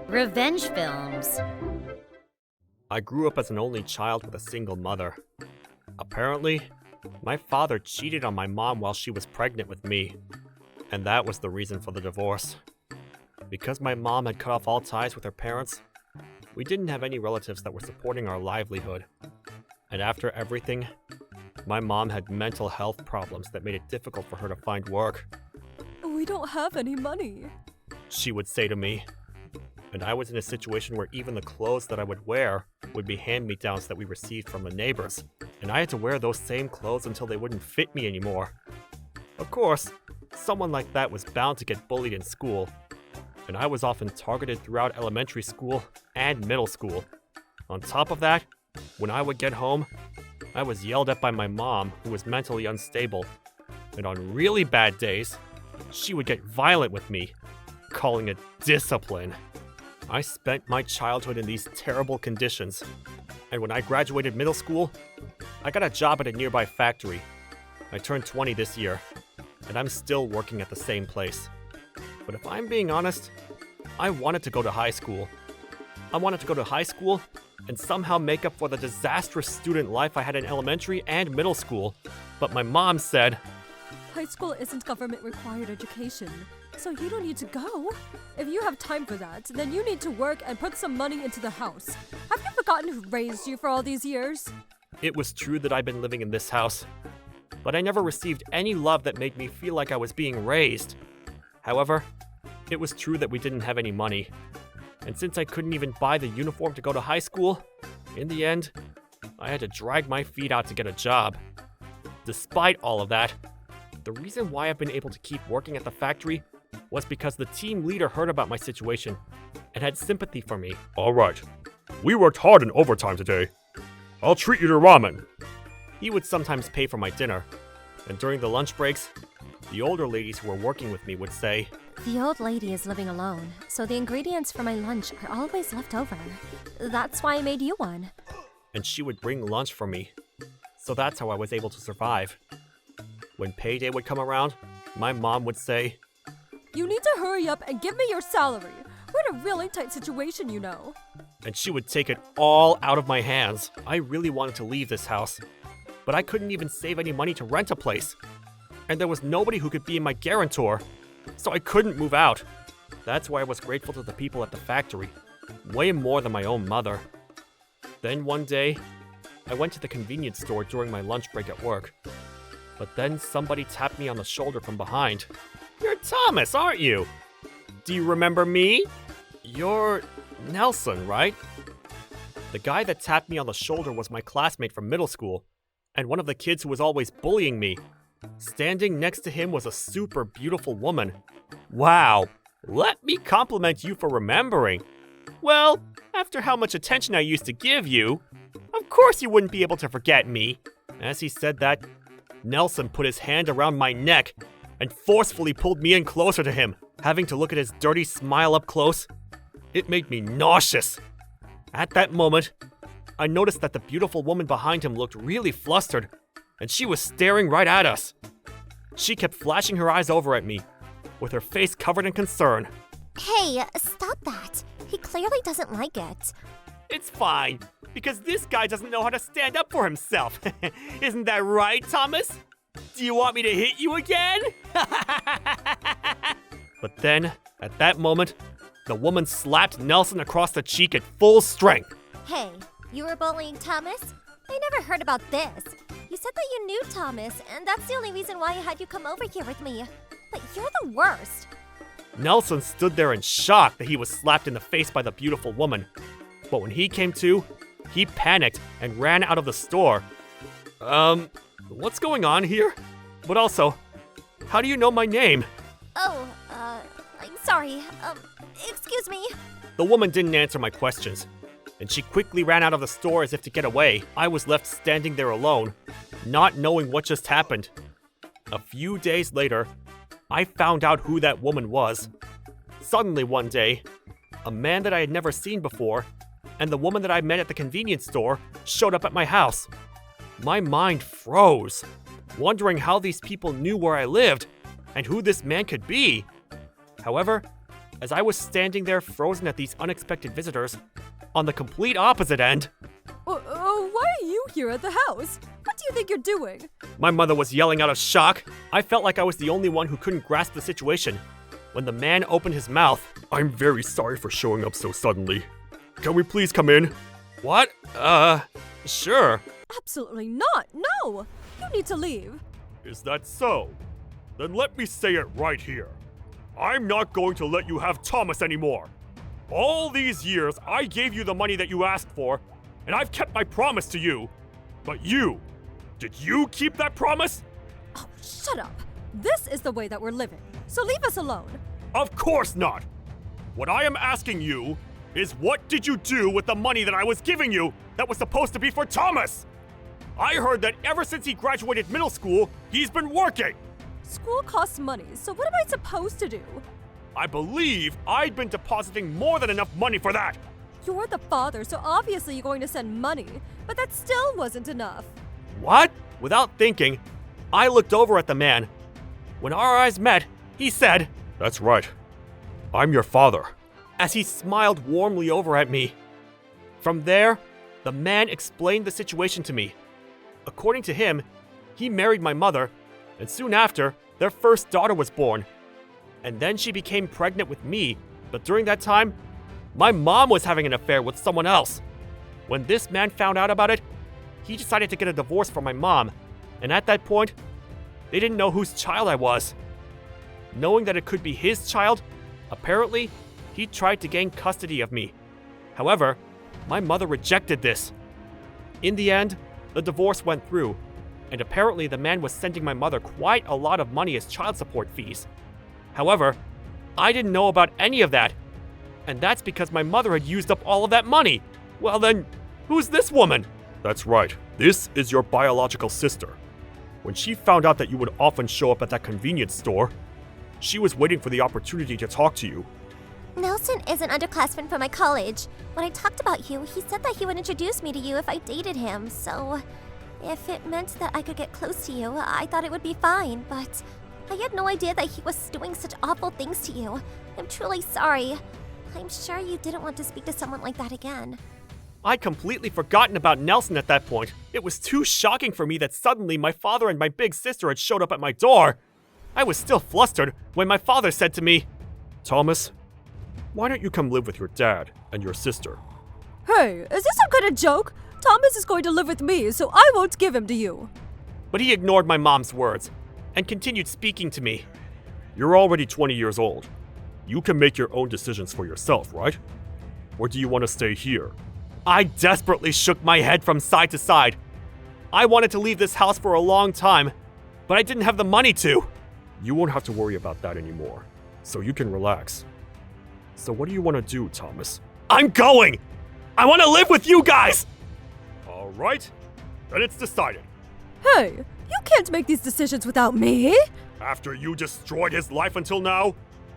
Revenge films. I grew up as an only child with a single mother. Apparently, my father cheated on my mom while she was pregnant with me, and that was the reason for the divorce. Because my mom had cut off all ties with her parents, we didn't have any relatives that were supporting our livelihood. And after everything, my mom had mental health problems that made it difficult for her to find work. We don't have any money. She would say to me. And I was in a situation where even the clothes that I would wear would be hand-me-downs that we received from the neighbors, and I had to wear those same clothes until they wouldn't fit me anymore. Of course, someone like that was bound to get bullied in school, and I was often targeted throughout elementary school and middle school. On top of that, when I would get home, I was yelled at by my mom, who was mentally unstable, and on really bad days, she would get violent with me, calling it discipline. I spent my childhood in these terrible conditions, and when I graduated middle school, I got a job at a nearby factory. I turned 20 this year, and I'm still working at the same place. But if I'm being honest, I wanted to go to high school. I wanted to go to high school and somehow make up for the disastrous student life I had in elementary and middle school. But my mom said, High school isn't government-required education, so you don't need to go. If you have time for that, then you need to work and put some money into the house. Have you forgotten who raised you for all these years? It was true that I'd been living in this house, but I never received any love that made me feel like I was being raised. However, it was true that we didn't have any money, and since I couldn't even buy the uniform to go to high school, in the end, I had to drag my feet out to get a job. Despite all of that, the reason why I've been able to keep working at the factory was because the team leader heard about my situation and had sympathy for me. All right. We worked hard in overtime today. I'll treat you to ramen. He would sometimes pay for my dinner, and during the lunch breaks, the older ladies who were working with me would say, The old lady is living alone, so the ingredients for my lunch are always left over. That's why I made you one. And she would bring lunch for me. So that's how I was able to survive. When payday would come around, my mom would say, You need to hurry up and give me your salary. We're in a really tight situation, you know. And she would take it all out of my hands. I really wanted to leave this house, but I couldn't even save any money to rent a place. And there was nobody who could be my guarantor, so I couldn't move out. That's why I was grateful to the people at the factory, way more than my own mother. Then one day, I went to the convenience store during my lunch break at work. But then somebody tapped me on the shoulder from behind. You're Thomas, aren't you? Do you remember me? You're Nelson, right? The guy that tapped me on the shoulder was my classmate from middle school, and one of the kids who was always bullying me. Standing next to him was a super beautiful woman. Wow, let me compliment you for remembering. Well, after how much attention I used to give you, of course you wouldn't be able to forget me. As he said that, Nelson put his hand around my neck and forcefully pulled me in closer to him. Having to look at his dirty smile up close, it made me nauseous. At that moment, I noticed that the beautiful woman behind him looked really flustered, and she was staring right at us. She kept flashing her eyes over at me, with her face covered in concern. Hey, stop that. He clearly doesn't like it. It's fine, because this guy doesn't know how to stand up for himself. Isn't that right, Thomas? Do you want me to hit you again? But then, at that moment, the woman slapped Nelson across the cheek at full strength. Hey, you were bullying Thomas? I never heard about this. You said that you knew Thomas, and that's the only reason why I had you come over here with me. But you're the worst. Nelson stood there in shock that he was slapped in the face by the beautiful woman. But when he came to, he panicked and ran out of the store. What's going on here? But also, how do you know my name? Oh, I'm sorry. Excuse me. The woman didn't answer my questions, and she quickly ran out of the store as if to get away. I was left standing there alone, not knowing what just happened. A few days later, I found out who that woman was. Suddenly one day, a man that I had never seen before and the woman that I met at the convenience store showed up at my house. My mind froze, wondering how these people knew where I lived. and who this man could be. However, as I was standing there frozen at these unexpected visitors, on the complete opposite end, Why are you here at the house? What do you think you're doing? my mother was yelling out of shock. I felt like I was the only one who couldn't grasp the situation. When the man opened his mouth, I'm very sorry for showing up so suddenly. Can we please come in? "What? Sure." Absolutely not. No! You need to leave. Is that so? Then let me say it right here. I'm not going to let you have Thomas anymore. All these years, I gave you the money that you asked for, and I've kept my promise to you. But did you keep that promise? Oh, shut up. This is the way that we're living. So leave us alone. Of course not. What I am asking you is what did you do with the money that I was giving you that was supposed to be for Thomas? I heard that ever since he graduated middle school, he's been working. School costs money, so what am I supposed to do? I believe I'd been depositing more than enough money for that. You're the father, so obviously you're going to send money. But that still wasn't enough. What? Without thinking, I looked over at the man. When our eyes met, he said, That's right. I'm your father. as he smiled warmly over at me. From there, the man explained the situation to me. According to him, he married my mother, and soon after, their first daughter was born. And then she became pregnant with me, but during that time, my mom was having an affair with someone else. When this man found out about it, he decided to get a divorce from my mom, and at that point, they didn't know whose child I was. Knowing that it could be his child, apparently, he tried to gain custody of me. However, my mother rejected this. In the end, the divorce went through, and apparently the man was sending my mother quite a lot of money as child support fees. However, I didn't know about any of that, and that's because my mother had used up all of that money. Well then, who's this woman? That's right. This is your biological sister. When she found out that you would often show up at that convenience store, she was waiting for the opportunity to talk to you. Nelson is an underclassman from my college. When I talked about you, he said that he would introduce me to you if I dated him, so if it meant that I could get close to you, I thought it would be fine, but I had no idea that he was doing such awful things to you. I'm truly sorry. I'm sure you didn't want to speak to someone like that again. I'd completely forgotten about Nelson at that point. It was too shocking for me that suddenly my father and my big sister had showed up at my door. I was still flustered when my father said to me, Thomas, why don't you come live with your dad and your sister? Hey, is this some kind of joke? Thomas is going to live with me, so I won't give him to you. but he ignored my mom's words and continued speaking to me. You're already 20 years old. You can make your own decisions for yourself, right? Or do you want to stay here? I desperately shook my head from side to side. I wanted to leave this house for a long time, but I didn't have the money to. You won't have to worry about that anymore, so you can relax. So what do you want to do, Thomas? I'm going! I want to live with you guys! All right, then it's decided. Hey, you can't make these decisions without me. After you destroyed his life until now,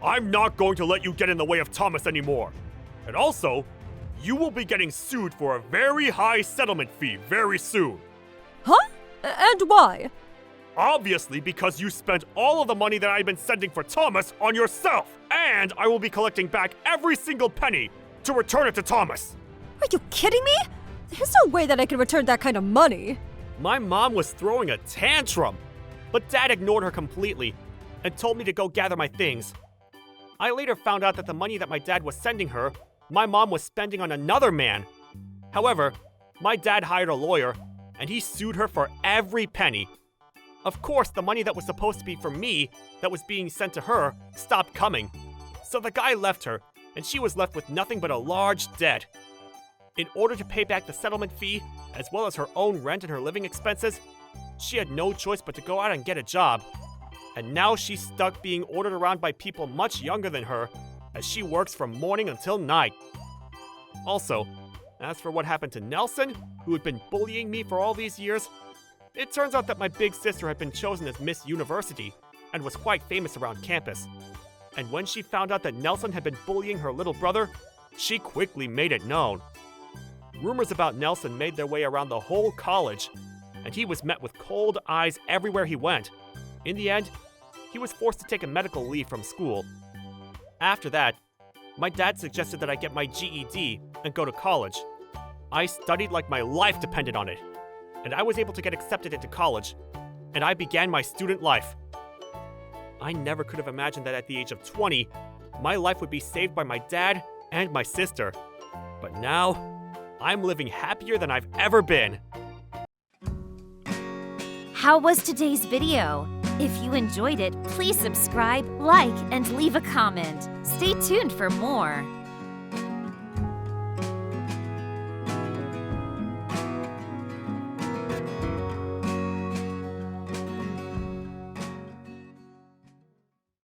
I'm not going to let you get in the way of Thomas anymore. And also, you will be getting sued for a very high settlement fee very soon. Huh? And why? Obviously because you spent all of the money that I've been sending for Thomas on yourself. And I will be collecting back every single penny to return it to Thomas. Are you kidding me? There's no way that I can return that kind of money. My mom was throwing a tantrum, but Dad ignored her completely and told me to go gather my things. I later found out that the money that my dad was sending her, my mom was spending on another man. However, my dad hired a lawyer, and he sued her for every penny. Of course, the money that was supposed to be for me, that was being sent to her, stopped coming. So the guy left her, and she was left with nothing but a large debt. In order to pay back the settlement fee, as well as her own rent and her living expenses, she had no choice but to go out and get a job. And now she's stuck being ordered around by people much younger than her, as she works from morning until night. Also, as for what happened to Nelson, who had been bullying me for all these years, it turns out that my big sister had been chosen as Miss University and was quite famous around campus. And when she found out that Nelson had been bullying her little brother, she quickly made it known. Rumors about Nelson made their way around the whole college, and he was met with cold eyes everywhere he went. In the end, he was forced to take a medical leave from school. After that, my dad suggested that I get my GED and go to college. I studied like my life depended on it, and I was able to get accepted into college, and I began my student life. I never could have imagined that at the age of 20, my life would be saved by my dad and my sister. But now, I'm living happier than I've ever been. How was today's video? If you enjoyed it, please subscribe, like, and leave a comment. Stay tuned for more.